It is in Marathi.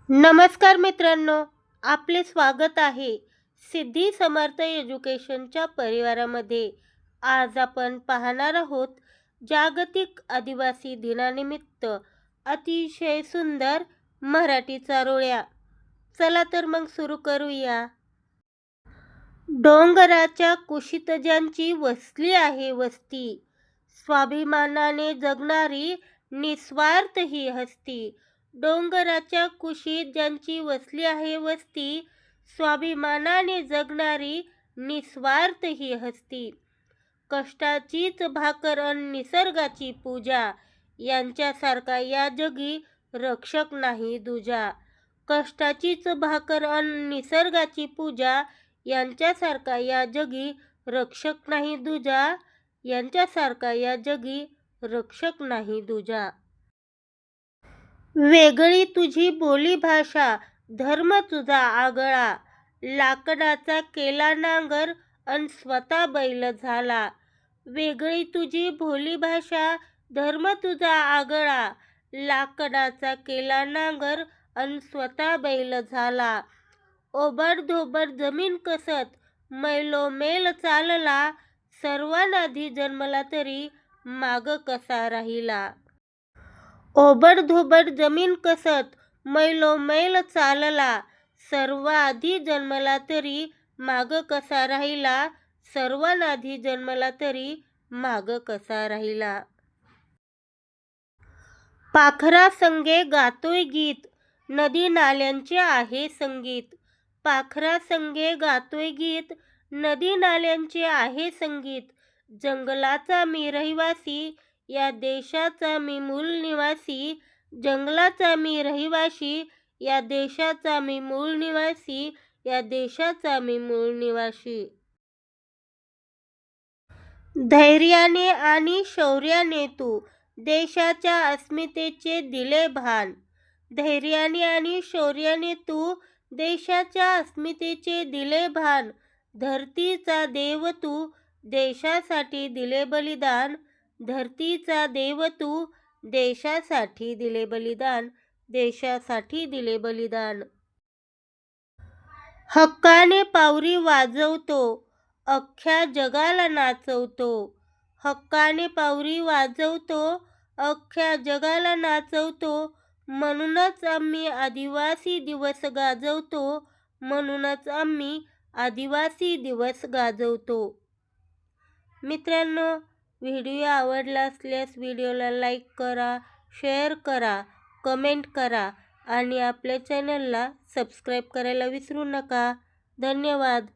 नमस्कार मित्रांनो, आपले स्वागत आहे सिद्धी समर्थ एज्युकेशनच्या परिवारामध्ये. आज आपण पाहणार आहोत जागतिक आदिवासी दिनानिमित्त अतिशय सुंदर मराठी चारोळ्या. चला तर मग सुरू करूया. डोंगराच्या कुशीत ज्यांची वसली आहे वस्ती, स्वाभिमानाने जगणारी निस्वार्थ ही हस्ती. डोंगराच्या कुशीत ज्यांची वसली आहे वस्ती, स्वाभिमानाने जगणारी निस्वार्थ ही हस्ती. कष्टाचीच भाकर अन निसर्गाची पूजा, यांच्यासारखा या जगी रक्षक नाही दुजा. कष्टाचीच भाकर अन निसर्गाची पूजा, यांच्यासारखा या जगी रक्षक नाही दुजा. यांच्यासारखा या जगी रक्षक नाही दुजा. वेगळी तुझी बोली भाषा, धर्म तुझा आगळा. लाकडाचा केला नांगर अन स्वतः बैल झाला. वेगळी तुझी बोली भाषा, धर्म तुझा आगळा. लाकडाचा केला नांगर अन स्वतः बैल झाला. ओबडधोबड जमीन कसत मैलोमेल चालला. सर्वांआधी जन्मला तरी माग कसा राहिला. ओबडधोबड जमीन कसत मैलोमेल चालला. सर्वांआधी जन्मला तरी माग कसा राहिला. सर्वांआधी जन्मला तरी माग कसा राहिला. पाखरा संगे गातोय गीत, नदी नाल्यांचे आहे संगीत. पाखरा संगे गातोय गीत, नदी नाल्यांचे आहे संगीत. जंगलाचा मी रहिवासी, या देशाचा मी मूळ निवासी. जंगलाचा मी रहिवासी, या देशाचा मी मूळ निवासी. या देशाचा मी मूळ निवासी. धैर्याने आणि शौर्याने तू देशाच्या अस्मितेचे दिले भान. धैर्याने आणि शौर्याने तू देशाच्या अस्मितेचे दिले भान. धरतीचा देव तू देशासाठी दिले बलिदान. धरतीचा देव तू देशासाठी दिले बलिदान. देशासाठी दिले बलिदान. हक्काने पावरी वाजवतो, अख्ख्या जगाला नाचवतो. हक्काने पावरी वाजवतो, अख्ख्या जगाला नाचवतो. म्हणूनच आम्ही आदिवासी दिवस गाजवतो. म्हणूनच आम्ही आदिवासी दिवस गाजवतो. मित्रांनो, व्हिडिओ आवडला असल्यास व्हिडिओला लाईक करा, शेअर करा, कमेंट करा आणि आपल्या चॅनलला सबस्क्राईब करायला विसरू नका. धन्यवाद.